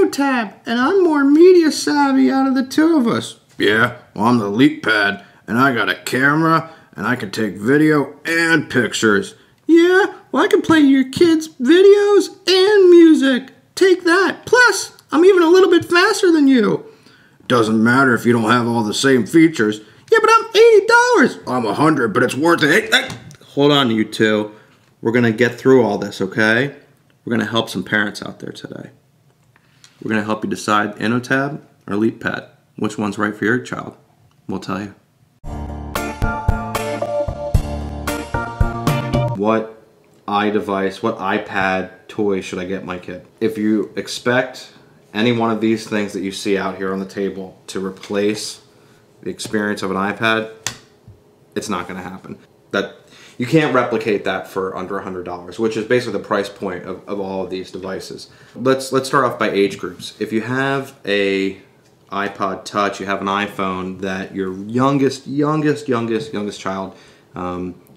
InnoTab, and I'm more media savvy out of the two of us. Yeah, well, I'm the LeapPad, and I got a camera, and I can take video and pictures. Yeah, well, I can play your kids' videos and music. Take that. Plus, I'm even a little bit faster than you. Doesn't matter if you don't have all the same features. Yeah, but I'm $80. I'm $100, but it's worth it. Hold on, you two. We're going to get through all this, okay? We're going to help some parents out there today. We're going to help you decide InnoTab or LeapPad. Which one's right for your child? We'll tell you. What iDevice, what iPad toy should I get my kid? If you expect any one of these things that you see out here on the table to replace the experience of an iPad, it's not going to happen. You can't replicate that for under $100, which is basically the price point of all of these devices. Let's start off by age groups. If you have a iPod Touch, you have an iPhone that your youngest child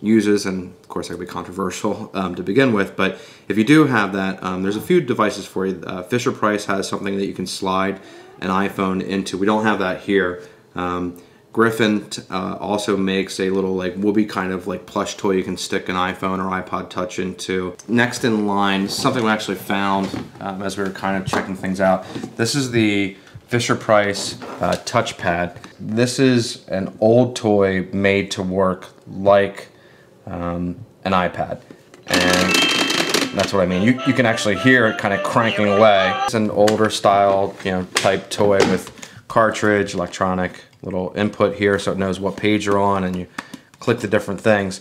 uses, and of course that could be controversial to begin with, but if you do have that, there's a few devices for you. Fisher-Price has something that you can slide an iPhone into. We don't have that here. Griffin also makes a little like whoopee kind of like plush toy you can stick an iPhone or iPod Touch into. Next in line, this is something we actually found as we were kind of checking things out. This is the Fisher-Price touchpad. This is an old toy made to work like an iPad, and that's what I mean. You can actually hear it kind of cranking away. It's an older style, type toy with cartridge, electronic little input here so it knows what page you're on, and you click the different things.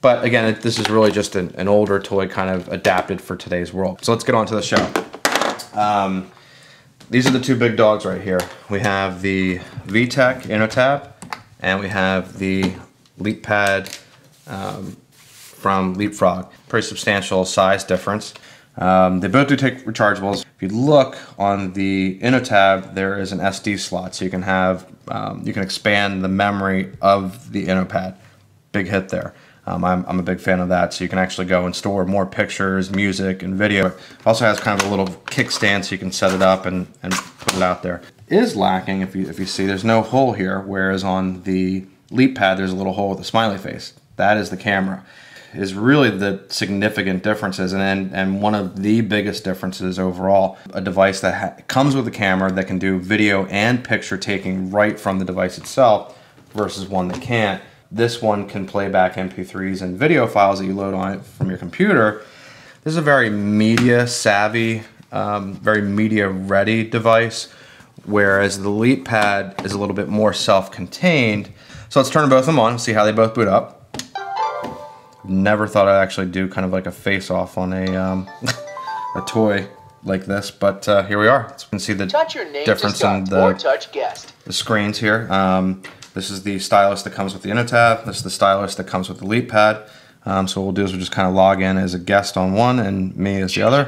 But again, this is really just an older toy kind of adapted for today's world. So let's get on to the show. These are the two big dogs right here. We have the VTech InnoTab, and we have the LeapPad from Leapfrog. Pretty substantial size difference. They both do take rechargeables. If you look on the InnoTab, there is an SD slot, so you can have you can expand the memory of the InnoPad. Big hit there. I'm a big fan of that, so you can actually go and store more pictures, music, and video. It also has kind of a little kickstand, so you can set it up and put it out there. It is lacking, if you see, there's no hole here, whereas on the LeapPad, there's a little hole with a smiley face. That is the camera. Is really the significant differences, and one of the biggest differences overall. A device that comes with a camera that can do video and picture taking right from the device itself versus one that can't. This one can play back MP3s and video files that you load on it from your computer. This is a very media savvy, very media ready device, whereas the LeapPad is a little bit more self-contained. So let's turn both of them on and see how they both boot up. Never thought I'd actually do kind of like a face-off on a toy like this, but here we are. So you can see the difference in the screens here. This is the stylus that comes with the InnoTab. This is the stylus that comes with the LeapPad. So what we'll do is we'll just kind of log in as a guest on one and me as the other.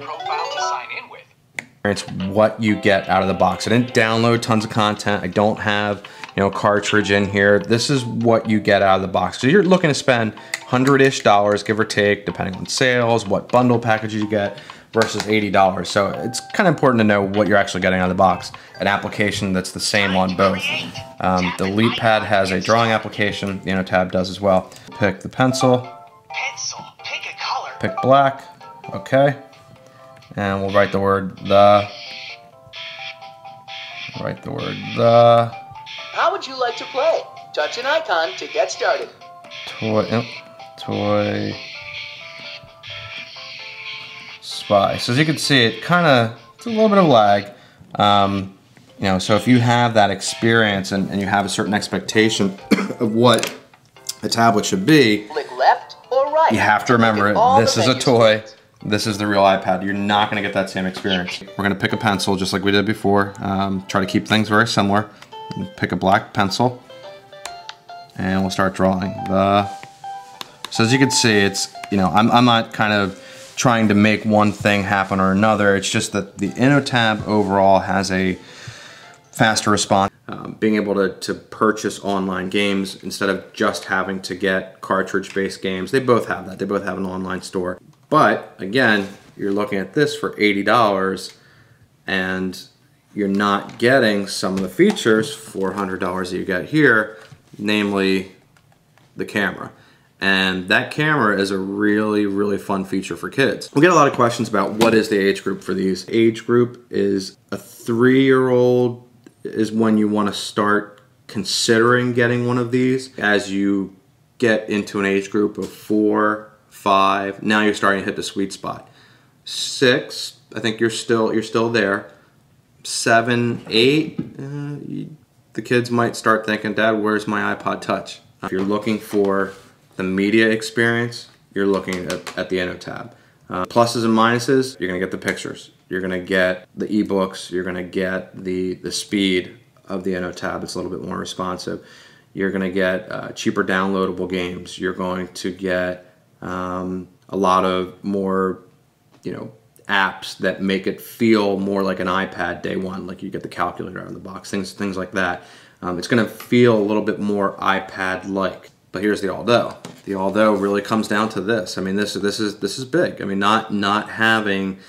It's what you get out of the box. I didn't download tons of content. I don't have cartridge in here. This is what you get out of the box. So you're looking to spend $100-ish, give or take, depending on sales, what bundle packages you get, versus $80. So it's kind of important to know what you're actually getting out of the box. An application that's the same on both. The LeapPad has a drawing application. The InnoTab does as well. Pick the pencil. Pick a color. Pick black. Okay. And we'll write the word the. Write the word the. How would you like to play? Touch an icon to get started. Toy Spy. So as you can see, it's a little bit of lag. So if you have that experience and you have a certain expectation of what a tablet should be, click left or right. You have to remember it. This is a toy. This is the real iPad. You're not going to get that same experience. We're going to pick a pencil just like we did before. Try to keep things very similar. Pick a black pencil, and we'll start drawing. So as you can see, it's I'm not kind of trying to make one thing happen or another. It's just that the InnoTab overall has a faster response. Being able to purchase online games instead of just having to get cartridge-based games. They both have that. They both have an online store. But again, you're looking at this for $80, and you're not getting some of the features, $400 that you get here, namely the camera. And that camera is a really, really fun feature for kids. We get a lot of questions about what is the age group for these. Age group is a 3-year-old is when you want to start considering getting one of these. As you get into an age group of 4, 5, now you're starting to hit the sweet spot. 6, I think you're still there. 7, 8, the kids might start thinking, Dad, where's my iPod Touch? If you're looking for the media experience, you're looking at the InnoTab. Pluses and minuses, you're gonna get the pictures. You're gonna get the ebooks. You're gonna get the speed of the InnoTab. It's a little bit more responsive. You're gonna get cheaper downloadable games. You're going to get a lot of more, apps that make it feel more like an iPad day one. Like you get the calculator out of the box, things like that. It's gonna feel a little bit more iPad-like. But here's the although. The although really comes down to this. I mean, this is big. I mean, not having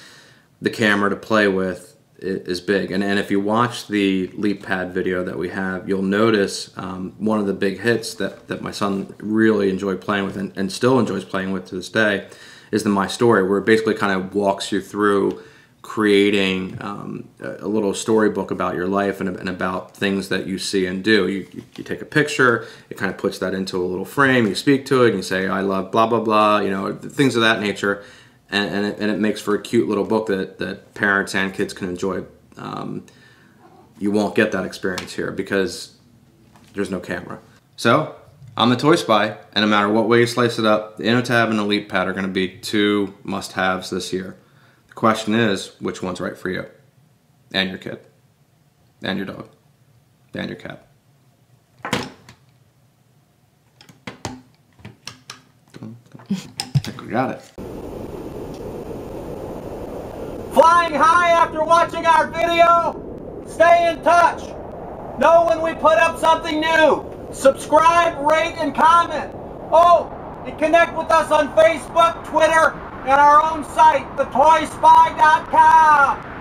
the camera to play with is big. And if you watch the LeapPad video that we have, you'll notice one of the big hits that my son really enjoyed playing with and still enjoys playing with to this day is the My Story, where it basically kind of walks you through creating a little storybook about your life and about things that you see and do. You take a picture, it kind of puts that into a little frame, you speak to it, and you say, I love blah, blah, blah, things of that nature. And it makes for a cute little book that parents and kids can enjoy. You won't get that experience here because there's no camera. So, I'm the Toy Spy, and no matter what way you slice it up, the InnoTab and the LeapPad are going to be 2 must-haves this year. The question is, which one's right for you? And your kid. And your dog. And your cat. I think we got it. Flying high after watching our video? Stay in touch. Know when we put up something new. Subscribe, rate, and comment. Oh, and connect with us on Facebook, Twitter, and our own site, thetoyspy.com.